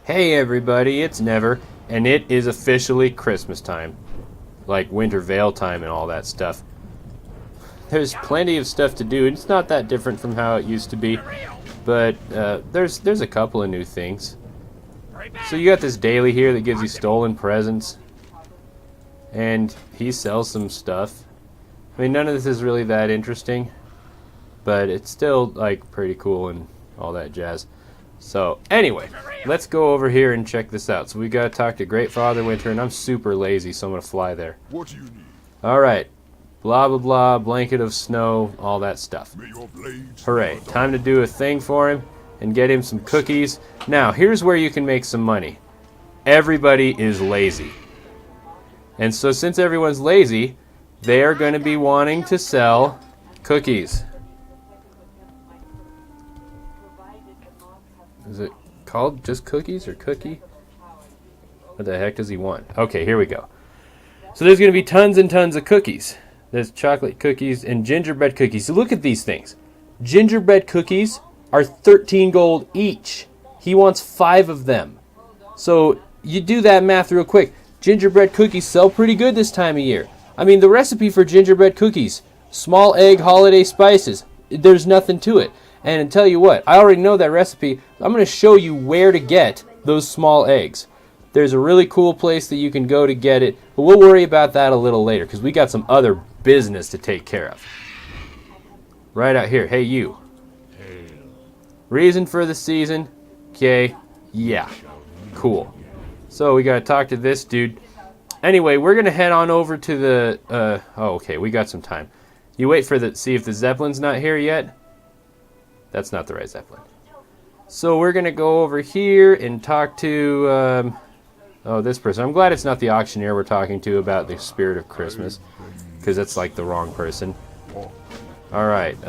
Hey everybody, it's Never, and it is officially Christmas time. Like Wintervale time and all that stuff. There's plenty of stuff to do, and it's not that different from how it used to be. But there's a couple of new things. So you got this daily here that gives you stolen presents. And he sells some stuff. I mean, none of this is really that interesting. But it's still, like, pretty cool and all that jazz. So, anyway, let's go over here and check this out. So we gotta talk to Great Father Winter, and I'm super lazy, so I'm gonna fly there. What do you need? Alright. Blah, blah, blah, blanket of snow, all that stuff. Hooray. Time to do a thing for him and get him some cookies. Now, here's where you can make some money. Everybody is lazy. And so since everyone's lazy, they are going to be wanting to sell cookies. Is it called just cookies or cookie? What the heck does he want? Okay, here we go. So there's going to be tons and tons of cookies. There's chocolate cookies and gingerbread cookies. So look at these things. Gingerbread cookies are 13 gold each. He wants 5 of them. So you do that math real quick. Gingerbread cookies sell pretty good this time of year. I mean, the recipe for gingerbread cookies, small egg holiday spices. There's nothing to it. And I tell you what, I already know that recipe. I'm going to show you where to get those small eggs. There's a really cool place that you can go to get it, but we'll worry about that a little later because we got some other business to take care of. Right out here. Hey, you. Reason for the season. Okay. Yeah. Cool. So we got to talk to this dude. Anyway, we're going to head on over to the... oh, okay. We got some time. You wait for the... See if the Zeppelin's not here yet. That's not the right Zeppelin. So we're going to go over here and talk to... oh, this person. I'm glad it's not the auctioneer we're talking to about the spirit of Christmas. Because that's like the wrong person. Alright.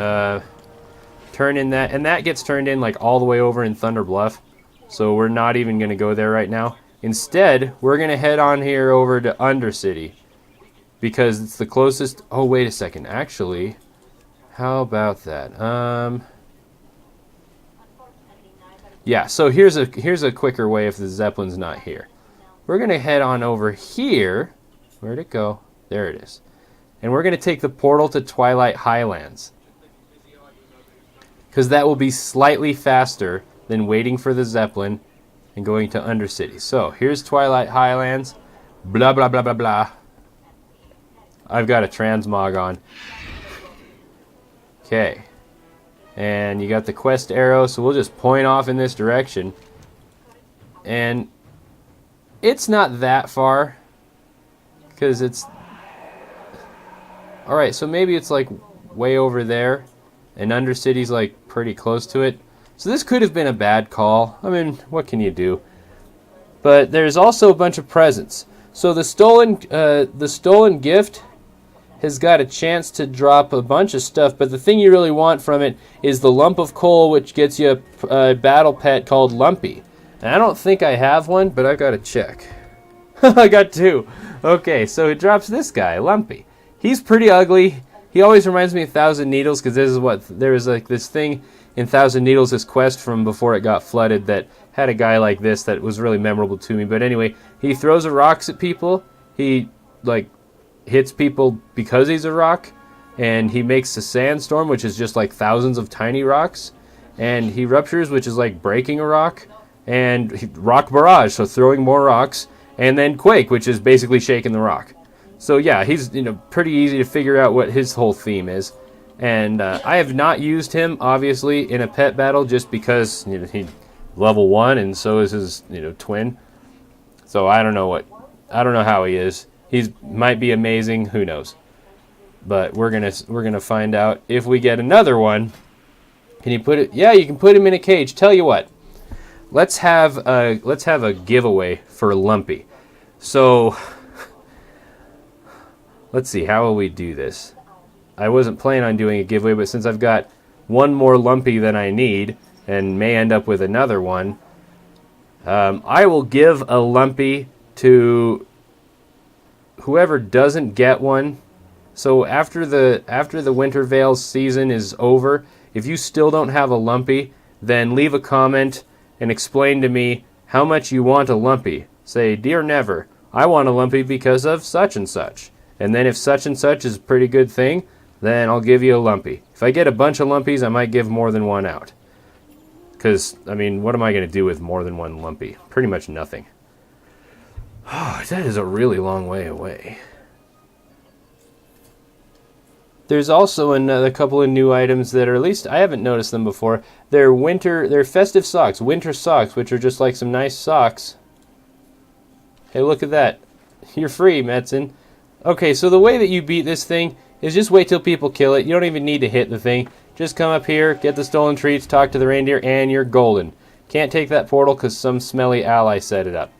Turn in that. And that gets turned in like all the way over in Thunder Bluff. So we're not even going to go there right now. Instead, we're going to head on here over to Undercity. Because it's the closest... Oh, wait a second. Actually, how about that? Yeah, so here's a quicker way if the Zeppelin's not here. We're going to head on over here. Where'd it go? There it is. And we're going to take the portal to Twilight Highlands. Because that will be slightly faster than waiting for the Zeppelin and going to Undercity. So, here's Twilight Highlands. Blah, blah, blah, blah, blah. I've got a transmog on. Okay. And you got the quest arrow, so we'll just point off in this direction. And it's not that far. Because it's... Alright, so maybe it's like way over there. And Undercity's like pretty close to it. So this could have been a bad call. I mean, what can you do? But there's also a bunch of presents. So the stolen gift has got a chance to drop a bunch of stuff, but the thing you really want from it is the lump of coal, which gets you a battle pet called Lumpy. And I don't think I have one, but I've got to check. I got 2. Okay, so it drops this guy, Lumpy. He's pretty ugly. He always reminds me of Thousand Needles, because this is what there was like this thing in Thousand Needles, this quest from before it got flooded that had a guy like this that was really memorable to me. But anyway, he throws rocks at people. He like hits people because he's a rock, and he makes a sandstorm, which is just like thousands of tiny rocks, and he ruptures, which is like breaking a rock, and rock barrage, so throwing more rocks, and then quake, which is basically shaking the rock. So yeah, he's pretty easy to figure out what his whole theme is. And I have not used him obviously in a pet battle just because he's level 1 and so is his twin. So I don't know how he is. He might be amazing, who knows. But we're gonna find out if we get another one. Can you put it? Yeah, you can put him in a cage. Tell you what. Let's have a giveaway for Lumpy. So let's see, how will we do this? I wasn't planning on doing a giveaway, but since I've got one more Lumpy than I need and may end up with another one, I will give a Lumpy to whoever doesn't get one. So after the Wintervale season is over, if you still don't have a Lumpy, then leave a comment and explain to me how much you want a lumpy. Say, Dear Never, I want a lumpy because of such and such. And then if such and such is a pretty good thing, then I'll give you a lumpy. If I get a bunch of lumpies, I might give more than one out. Because, I mean, what am I going to do with more than one lumpy? Pretty much nothing. Oh, that is a really long way away. There's also a couple of new items that are, at least I haven't noticed them before. They're festive socks, winter socks, which are just like some nice socks. Hey, look at that. You're free, Metzen. Okay, so the way that you beat this thing is just wait till people kill it. You don't even need to hit the thing. Just come up here, get the stolen treats, talk to the reindeer, and you're golden. Can't take that portal because some smelly ally set it up.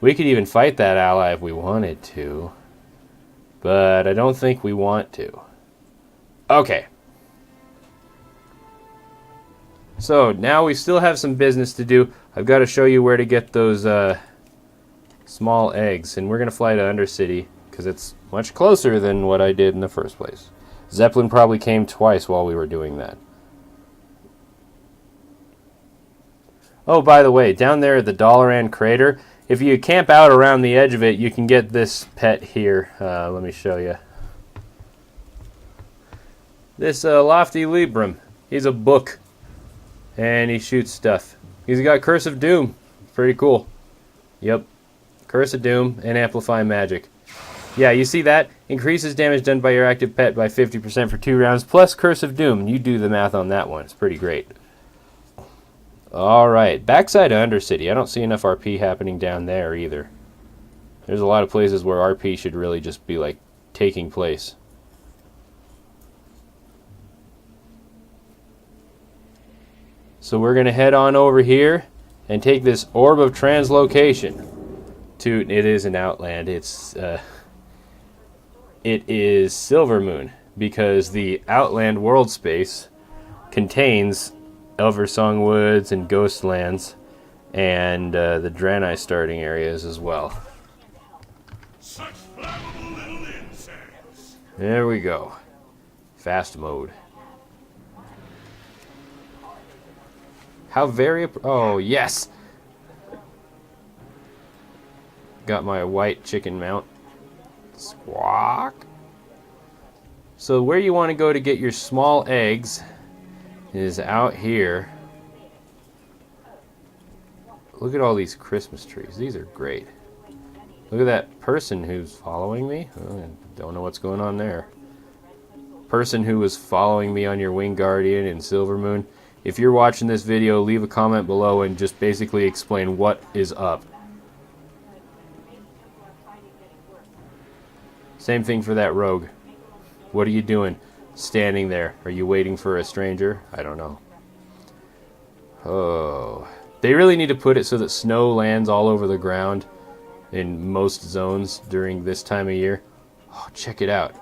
We could even fight that ally if we wanted to. But I don't think we want to. Okay. So, now we still have some business to do. I've got to show you where to get those small eggs. And we're going to fly to Undercity because it's much closer than what I did in the first place. Zeppelin probably came twice while we were doing that. Oh, by the way, down there at the Dollaran Crater, if you camp out around the edge of it, you can get this pet here. Let me show you. This Lofty Libram. He's a book. And he shoots stuff. He's got Curse of Doom. Pretty cool. Yep. Curse of Doom and Amplify Magic. Yeah, you see that? Increases damage done by your active pet by 50% for 2 rounds, plus Curse of Doom. You do the math on that one. It's pretty great. Alright, backside of Undercity. I don't see enough RP happening down there either. There's a lot of places where RP should really just be, like, taking place. So we're going to head on over here and take this Orb of Translocation. It is an Outland. It is Silvermoon, because the Outland world space contains Elversong Woods and Ghostlands and the Draenei starting areas as well. Such flammable little insects. There we go. Fast mode. How very... Oh, yes! Got my white chicken mount. Squawk. So where you want to go to get your small eggs is out here. Look at all these Christmas trees. These are great. Look at that person who's following me. Oh, I don't know what's going on there. Person who was following me on your Wing Guardian in Silvermoon. If you're watching this video, leave a comment below and just basically explain what is up. Same thing for that rogue. What are you doing standing there? Are you waiting for a stranger? I don't know. Oh. They really need to put it so that snow lands all over the ground in most zones during this time of year. Oh, check it out.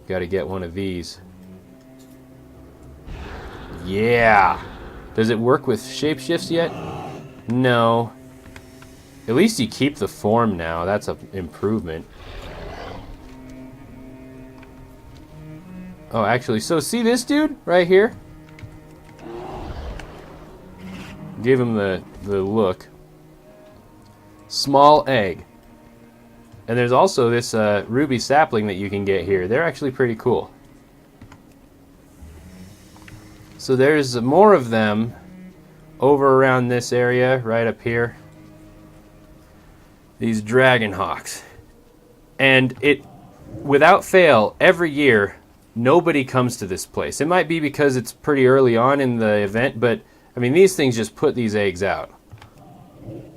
Gotta get one of these. Yeah! Does it work with shapeshifts yet? No. At least you keep the form now. That's an improvement. Oh, actually, so see this dude right here? Give him the look. Small egg. And there's also this ruby sapling that you can get here. They're actually pretty cool. So there's more of them over around this area, right up here. These dragon hawks. And it, without fail, every year, nobody comes to this place. It might be because it's pretty early on in the event, but, I mean, these things just put these eggs out. And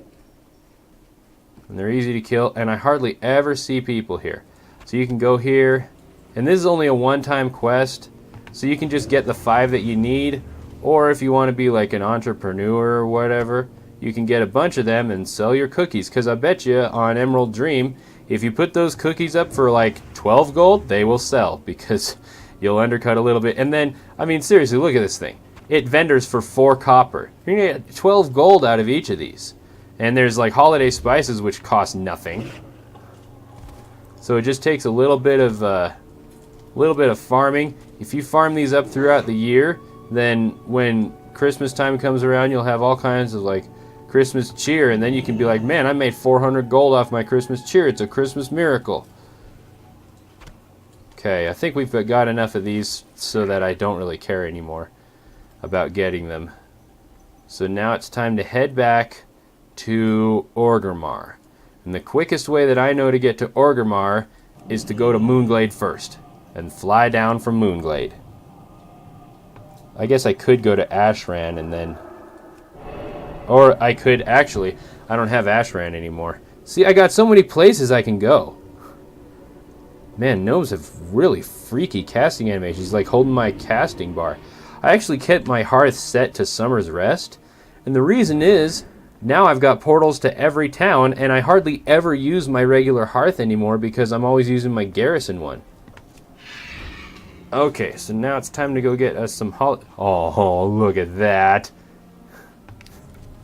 they're easy to kill, and I hardly ever see people here. So you can go here, and this is only a one-time quest, so you can just get the 5 that you need, or if you want to be like an entrepreneur or whatever, you can get a bunch of them and sell your cookies, because I bet you on Emerald Dream, if you put those cookies up for like 12 gold, they will sell, because you'll undercut a little bit. And then, I mean, seriously, look at this thing. It vendors for 4 copper. You're going to get 12 gold out of each of these. And there's like holiday spices, which cost nothing. So it just takes a little bit of farming. If you farm these up throughout the year, then when Christmas time comes around, you'll have all kinds of like Christmas cheer, and then you can be like, man, I made 400 gold off my Christmas cheer. It's a Christmas miracle. Okay, I think we've got enough of these so that I don't really care anymore about getting them. So now it's time to head back to Orgrimmar. And the quickest way that I know to get to Orgrimmar is to go to Moonglade first and fly down from Moonglade. I guess I could go to Ashran and then... Or I could actually... I don't have Ashran anymore. See, I got so many places I can go. Man, gnomes have really freaky casting animations, like holding my casting bar. I actually kept my hearth set to Summer's Rest, and the reason is, now I've got portals to every town, and I hardly ever use my regular hearth anymore because I'm always using my garrison one. Okay, so now it's time to go get us some Oh, look at that.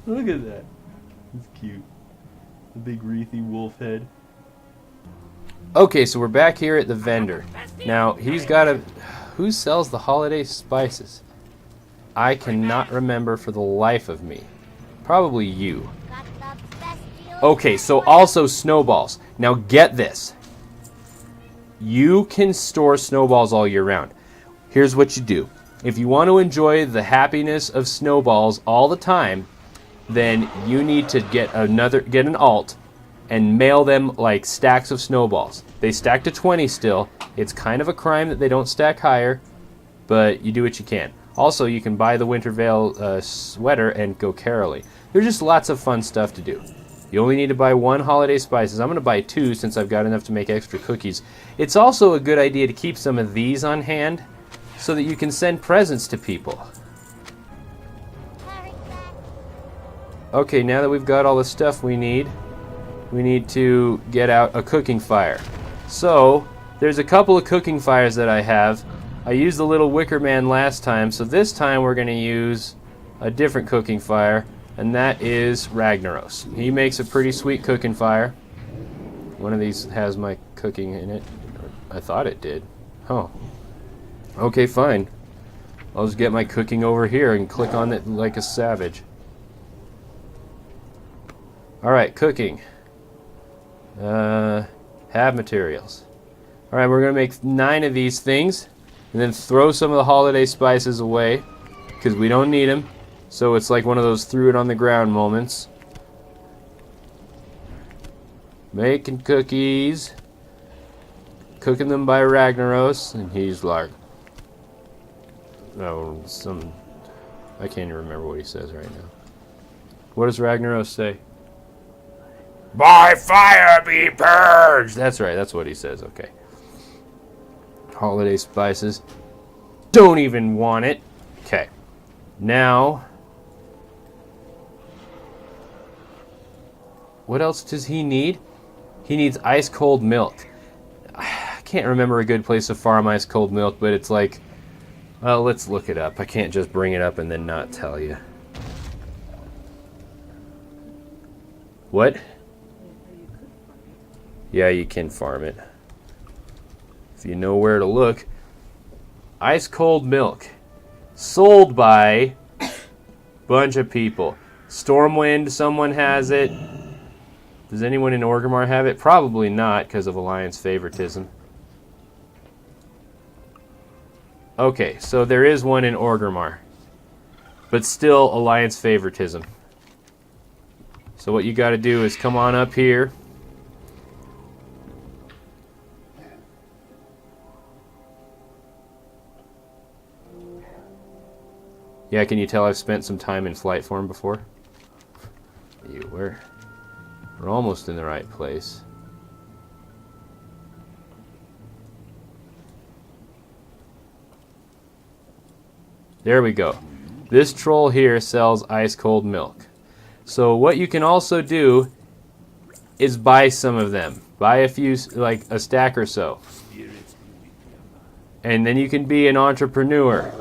Look at that. It's cute. The big wreathy wolf head. Okay, so we're back here at the vendor. Now, he's got a... Who sells the holiday spices? I cannot remember for the life of me. Probably you. Okay, so also snowballs. Now get this. You can store snowballs all year round. Here's what you do. If you want to enjoy the happiness of snowballs all the time, then you need to get an alt and mail them like stacks of snowballs. They stack to 20 still. It's kind of a crime that they don't stack higher, but you do what you can. Also, you can buy the Wintervale sweater and go caroling. There's just lots of fun stuff to do. You only need to buy 1 holiday spices. I'm going to buy 2 since I've got enough to make extra cookies. It's also a good idea to keep some of these on hand so that you can send presents to people. Okay, now that we've got all the stuff we need to get out a cooking fire. So, there's a couple of cooking fires that I have. I used the little wicker man last time, so this time we're going to use a different cooking fire, and that is Ragnaros. He makes a pretty sweet cooking fire. One of these has my cooking in it. I thought it did. Oh. Okay, fine. I'll just get my cooking over here and click on it like a savage. Alright, cooking. Have materials. Alright, we're going to make 9 of these things, and then throw some of the holiday spices away, because we don't need them. So it's like one of those threw it on the ground moments. Making cookies. Cooking them by Ragnaros, and he's like... Oh, I can't even remember what he says right now. What does Ragnaros say? By fire be purged! That's right, that's what he says, okay. Holiday spices. Don't even want it. Okay. Now... What else does he need? He needs ice cold milk. I can't remember a good place to farm ice cold milk, but it's like... Well, let's look it up. I can't just bring it up and then not tell you. What? Yeah, you can farm it. If you know where to look. Ice cold milk. Sold by bunch of people. Stormwind, someone has it. Does anyone in Orgrimmar have it? Probably not, because of Alliance favoritism. Okay, so there is one in Orgrimmar. But still Alliance favoritism. So what you got to do is come on up here. Yeah, can you tell I've spent some time in flight form before? We're almost in the right place. There we go. This troll here sells ice cold milk. So what you can also do is buy some of them. Buy a few, like a stack or so. And then you can be an entrepreneur.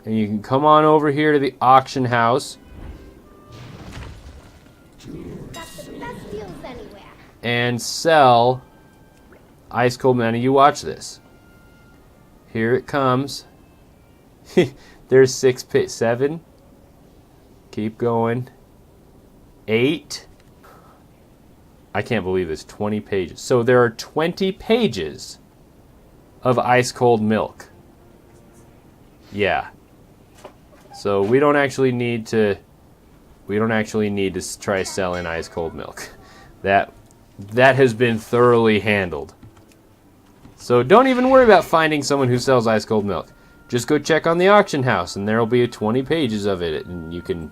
And you can come on over here to the auction house. And sell ice cold milk. Now you watch this. Here it comes. There's 7. Keep going. 8. I can't believe this. 20 pages. So there are 20 pages of ice cold milk. Yeah. So we don't actually need to try selling ice cold milk. That has been thoroughly handled. So don't even worry about finding someone who sells ice cold milk. Just go check on the auction house and there'll be 20 pages of it and you can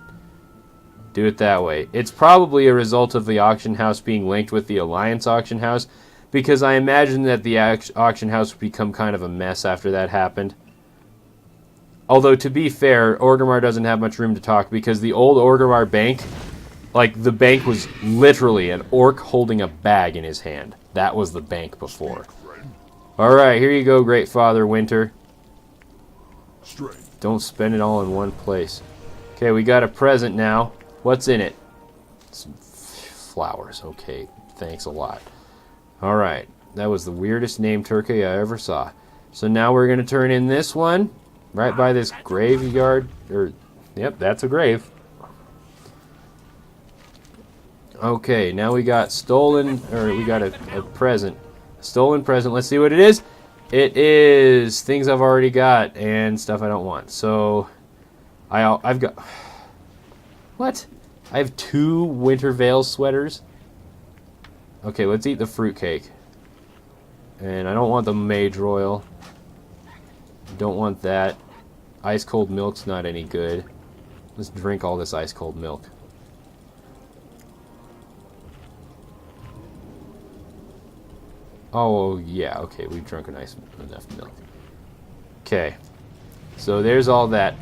do it that way. It's probably a result of the auction house being linked with the Alliance auction house, because I imagine that the auction house would become kind of a mess after that happened. Although, to be fair, Orgrimmar doesn't have much room to talk, because the old Orgrimmar bank, like, the bank was literally an orc holding a bag in his hand. That was the bank before. Alright, here you go, Great Father Winter. Don't spend it all in one place. Okay, we got a present now. What's in it? Some flowers. Okay, thanks a lot. Alright, that was the weirdest named turkey I ever saw. So now we're going to turn in this one, right by this graveyard. Yep, that's a grave. Okay, now we got we got a present. A stolen present. Let's see what it is. It is things I've already got and stuff I don't want. So, I've got... What? I have 2 Wintervale sweaters. Okay, let's eat the fruitcake. And I don't want the Mage Royal. Don't want that. Ice cold milk's not any good. Let's drink all this ice cold milk. Oh, yeah, okay, we've drunk enough milk. Okay, so there's all that.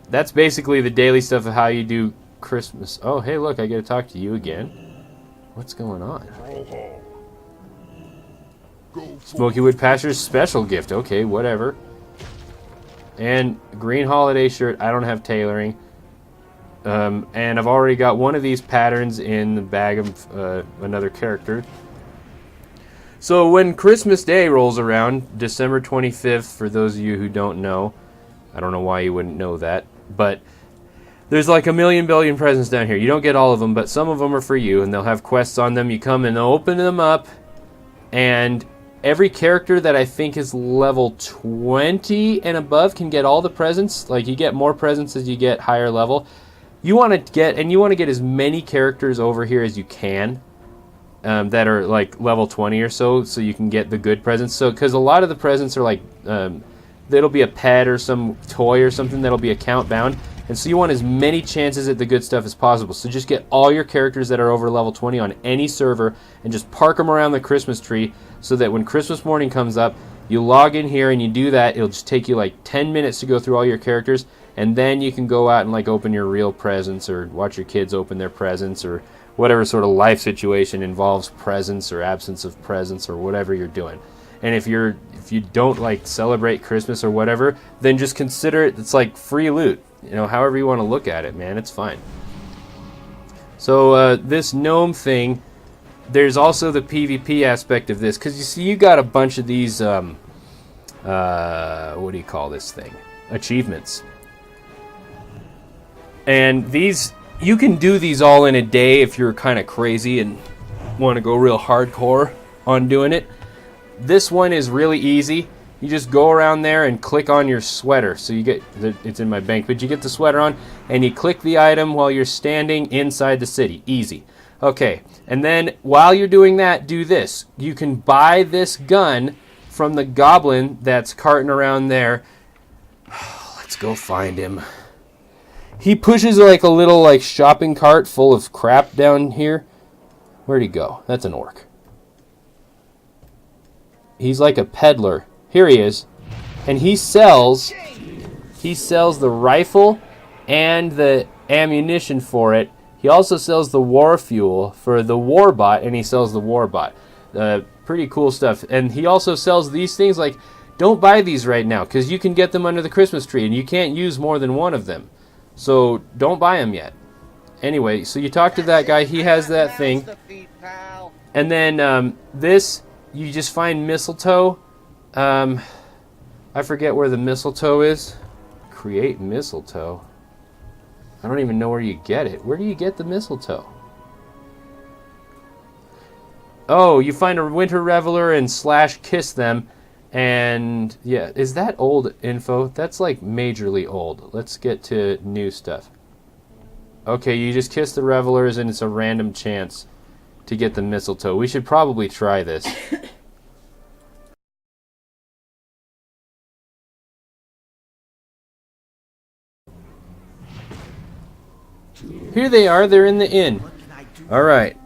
That's basically the daily stuff of how you do Christmas. Oh, hey, look, I get to talk to you again. What's going on? Smokywood Pasture's special gift. Okay, whatever. And green holiday shirt. I don't have tailoring. And I've already got one of these patterns in the bag of another character. So when Christmas Day rolls around, December 25th, for those of you who don't know, I don't know why you wouldn't know that, but there's like a million billion presents down here. You don't get all of them, but some of them are for you, and they'll have quests on them. You come and open them up, and every character that I think is level 20 and above can get all the presents. Like, you get more presents as you get higher level. You want to get as many characters over here as you can. That are like level 20 or so you can get the good presents. So, because a lot of the presents are like, that'll be a pet or some toy or something that'll be account bound. And so you want as many chances at the good stuff as possible. So just get all your characters that are over level 20 on any server and just park them around the Christmas tree so that when Christmas morning comes up, you log in here and you do that. It'll just take you like 10 minutes to go through all your characters. And then you can go out and like open your real presents or watch your kids open their presents or whatever sort of life situation involves presents or absence of presents or whatever you're doing. And if you don't like celebrate Christmas or whatever, then just consider it's like free loot. You know, however you want to look at it, man, it's fine. So this gnome thing, there's also the PvP aspect of this, because you see you got a bunch of these what do you call this thing? Achievements. And these, you can do these all in a day if you're kind of crazy and want to go real hardcore on doing it. This one is really easy. You just go around there and click on your sweater. So you get, it's in my bank, but you get the sweater on and you click the item while you're standing inside the city. Easy. Okay, and then while you're doing that, do this. You can buy this gun from the goblin that's carting around there. Let's go find him. He pushes like a little like shopping cart full of crap down here. Where'd he go? That's an orc. He's like a peddler. Here he is. And he sells the rifle and the ammunition for it. He also sells the war fuel for the warbot, and he sells the warbot. Pretty cool stuff. And he also sells these things like, don't buy these right now because you can get them under the Christmas tree and you can't use more than one of them. So don't buy them yet. Anyway, so you talk to that guy. He has that thing. And then this, you just find mistletoe. I I forget where the mistletoe is. Create mistletoe. I don't even know where you get it. Where do you get the mistletoe? Oh, you find a winter reveler and / kiss them. And yeah, is that old info? That's like majorly old. Let's get to new stuff. Okay, you just kiss the revelers and it's a random chance to get the mistletoe. We should probably try this. Here they are, they're in the inn. Alright.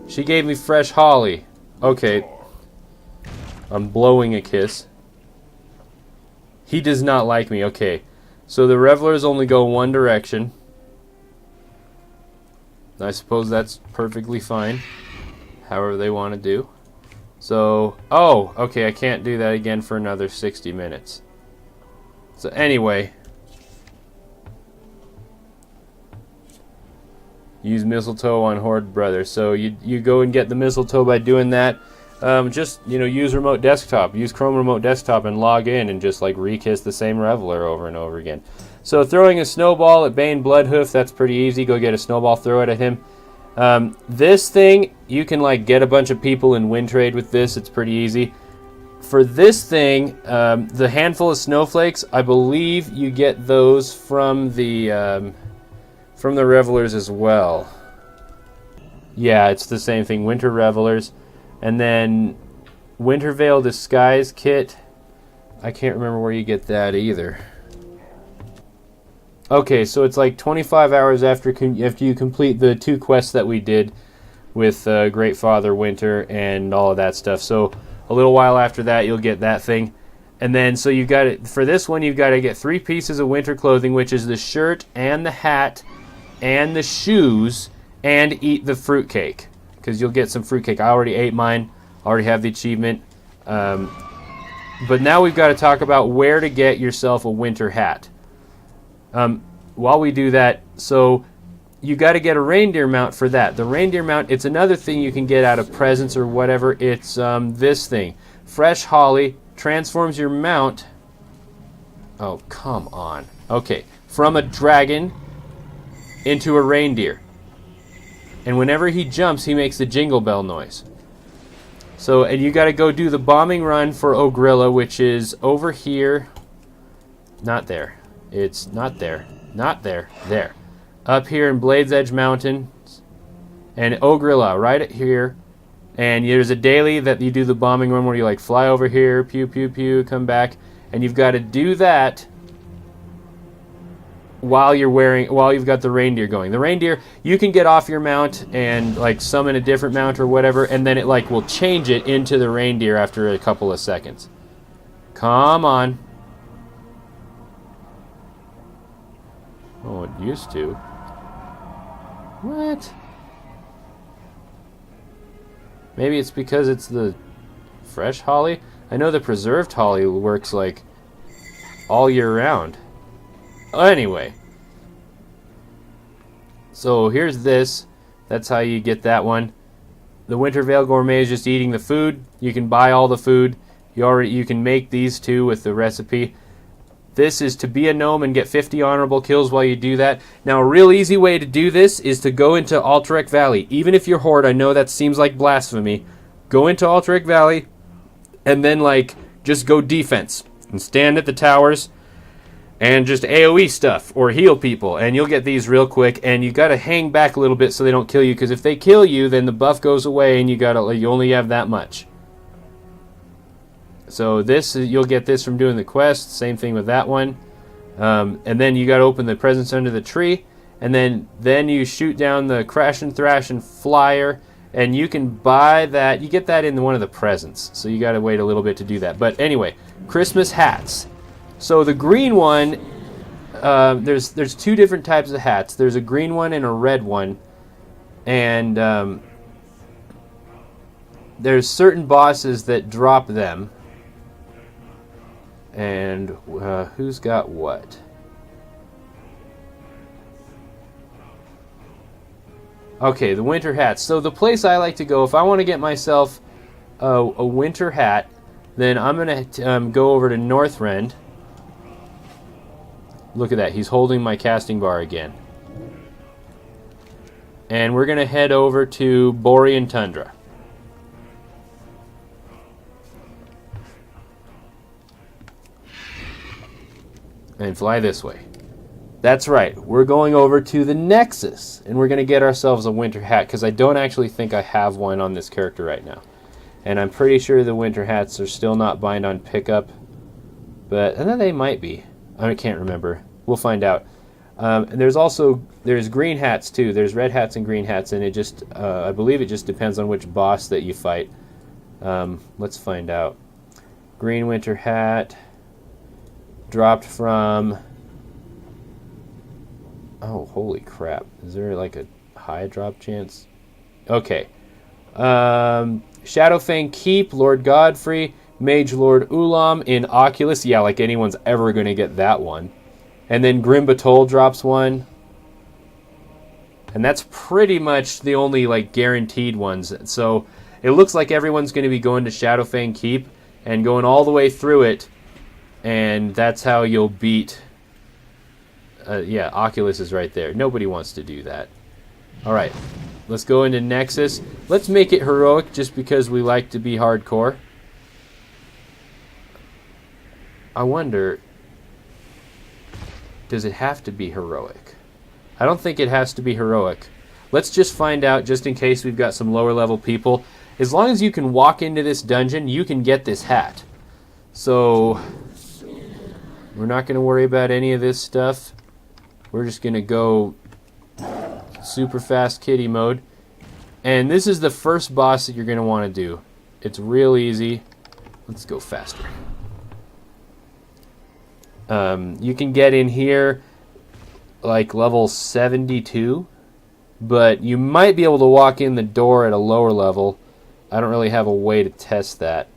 She gave me fresh holly. Okay. I'm blowing a kiss. He does not like me. Okay. So the revelers only go one direction. I suppose that's perfectly fine. However they want to do. So, oh, okay, I can't do that again for another 60 minutes. So anyway. Use mistletoe on Horde Brothers. So you go and get the mistletoe by doing that. Just, use remote desktop. Use Chrome remote desktop and log in and just like re-kiss the same reveler over and over again. So throwing a snowball at Bane Bloodhoof, that's pretty easy. Go get a snowball, throw it at him. This thing, you can like get a bunch of people and win trade with this. It's pretty easy. For this thing, the handful of snowflakes, I believe you get those from the revelers as well. Yeah, it's the same thing. Winter revelers. And then Wintervale disguise kit. I can't remember where you get that either. Okay, so it's like 25 hours after you complete the 2 quests that we did with Great Father Winter and all of that stuff. So a little while after that, you'll get that thing. And then, so you've got it for this one. You've got to get 3 pieces of winter clothing, which is the shirt and the hat and the shoes, and eat the fruitcake, because you'll get some fruitcake. I already ate mine. Already have the achievement. But now we've got to talk about where to get yourself a winter hat. While we do that, so you got to get a reindeer mount for that. The reindeer mount, it's another thing you can get out of presents or whatever. It's this thing. Fresh holly transforms your mount. Oh, come on. Okay, from a dragon into a reindeer. And whenever he jumps, he makes the jingle bell noise. So, and you got to go do the bombing run for Ogrilla, which is over here. Not there. It's not there. Not there. There. Up here in Blades Edge Mountains. And Ogrilla, right at here. And there's a daily that you do the bombing run where you like fly over here, pew, pew, pew, come back. And you've got to do that while you've got the reindeer going. The reindeer, you can get off your mount and like summon a different mount or whatever, and then it like will change it into the reindeer after a couple of seconds. Come on. Oh, it used to. What? Maybe it's because it's the fresh holly? I know the preserved holly works like all year round. Anyway, so here's this. That's how you get that one. The Wintervale Gourmet is just eating the food. You can buy all the food. You can make these two with the recipe. This is to be a gnome and get 50 honorable kills while you do that. Now, a real easy way to do this is to go into Alterac Valley. Even if you're Horde, I know that seems like blasphemy. Go into Alterac Valley and then like just go defense and stand at the towers and just AoE stuff or heal people, and you'll get these real quick. And you got to hang back a little bit so they don't kill you, because if they kill you, then the buff goes away and you only have that much. So this, you'll get this from doing the quest. Same thing with that one. And then you got to open the presents under the tree, and then you shoot down the Crash and Thrash and Flyer, and you can buy that. You get that in one of the presents, so you got to wait a little bit to do that. But anyway, Christmas hats. So the green one, there's 2 different types of hats. There's a green one and a red one, and there's certain bosses that drop them. And who's got what? Okay, the winter hats. So the place I like to go, if I want to get myself a winter hat, Then I'm going to go over to Northrend. Look at that. He's holding my casting bar again. And we're going to head over to Borean Tundra. And fly this way. That's right. We're going over to the Nexus. And we're going to get ourselves a winter hat. Because I don't actually think I have one on this character right now. And I'm pretty sure the winter hats are still not bind on pickup. But and then they might be. I can't remember. We'll find out. And there's green hats too. There's red hats and green hats. And it just, I believe it just depends on which boss that you fight. Let's find out. Green winter hat. Dropped from... Oh, holy crap. Is there like a high drop chance? Okay. Shadowfang Keep, Lord Godfrey, Mage Lord Ulam in Oculus. Yeah, like anyone's ever going to get that one. And then Grim Batol drops one. And that's pretty much the only like guaranteed ones. So it looks like everyone's going to be going to Shadowfang Keep and going all the way through it. And that's how you'll beat... yeah, Oculus is right there. Nobody wants to do that. Alright, let's go into Nexus. Let's make it heroic just because we like to be hardcore. I wonder... Does it have to be heroic? I don't think it has to be heroic. Let's just find out just in case we've got some lower level people. As long as you can walk into this dungeon, you can get this hat. So... We're not going to worry about any of this stuff. We're just going to go super fast kitty mode. And this is the first boss that you're going to want to do. It's real easy. Let's go faster. You can get in here like level 72. But you might be able to walk in the door at a lower level. I don't really have a way to test that.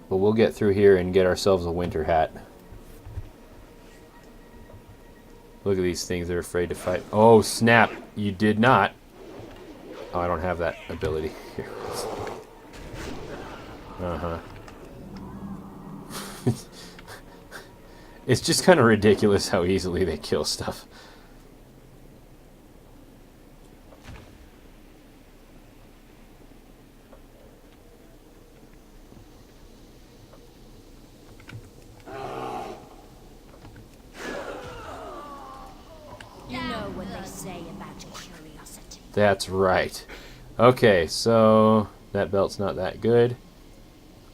But we'll get through here and get ourselves a winter hat. Look at these things, they're afraid to fight. Oh, snap. You did not. Oh, I don't have that ability. Here. Uh-huh. It's just kind of ridiculous how easily they kill stuff. That's right. Okay, so that belt's not that good.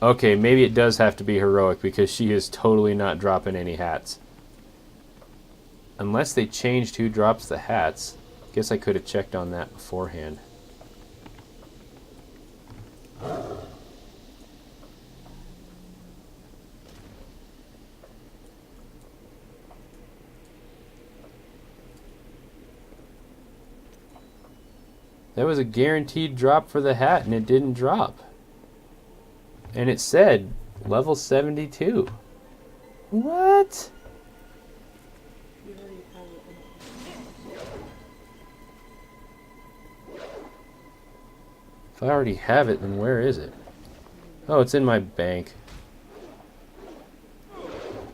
Okay, maybe it does have to be heroic because she is totally not dropping any hats. Unless they changed who drops the hats. Guess I could have checked on that beforehand. That was a guaranteed drop for the hat, and it didn't drop. And it said level 72. What? If I already have it, then where is it? Oh, it's in my bank.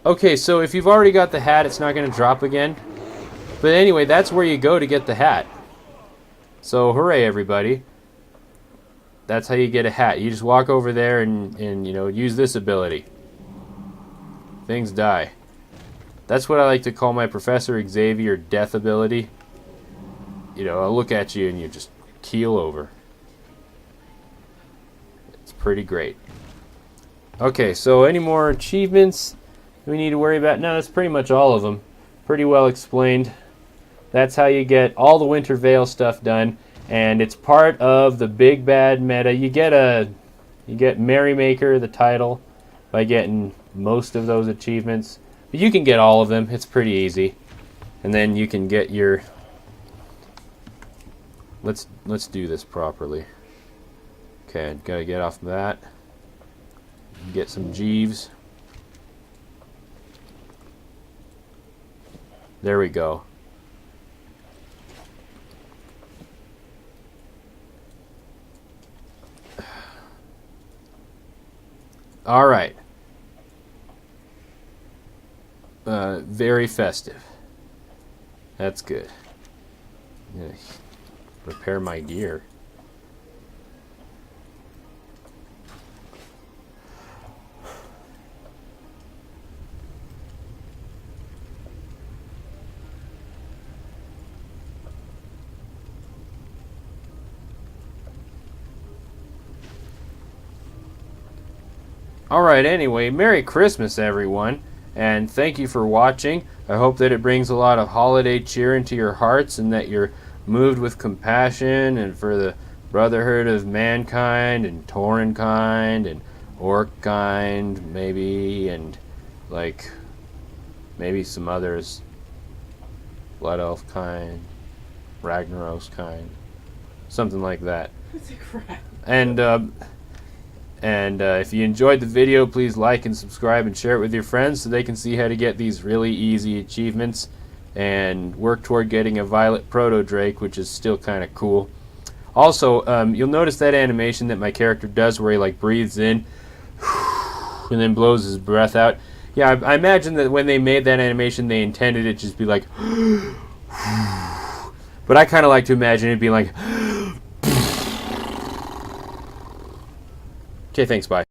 Okay, so if you've already got the hat, it's not going to drop again. But anyway, that's where you go to get the hat. So, hooray, everybody. That's how you get a hat. You just walk over there and you know, use this ability. Things die. That's what I like to call my Professor Xavier death ability. You know, I'll look at you and you just keel over. It's pretty great. Okay, so any more achievements we need to worry about? No, that's pretty much all of them. Pretty well explained. That's how you get all the Wintervale stuff done, and it's part of the big bad meta. You get Merrymaker, the title, by getting most of those achievements. But you can get all of them. It's pretty easy. And then you can get your... Let's do this properly. Okay, gotta get off that. Get some Jeeves. There we go. All right. Very festive. That's good. I'm gonna repair my gear. Alright, anyway, Merry Christmas, everyone, and thank you for watching. I hope that it brings a lot of holiday cheer into your hearts and that you're moved with compassion and for the brotherhood of mankind and Tauren kind and orc kind, maybe, and like maybe some others. Blood elf kind, Ragnaros kind, something like that. And if you enjoyed the video, please like and subscribe and share it with your friends so they can see how to get these really easy achievements and work toward getting a Violet Proto Drake, which is still kind of cool. Also, you'll notice that animation that my character does where he like breathes in and then blows his breath out. Yeah, I imagine that when they made that animation, they intended it just be like but I kind of like to imagine it being like okay, thanks, bye.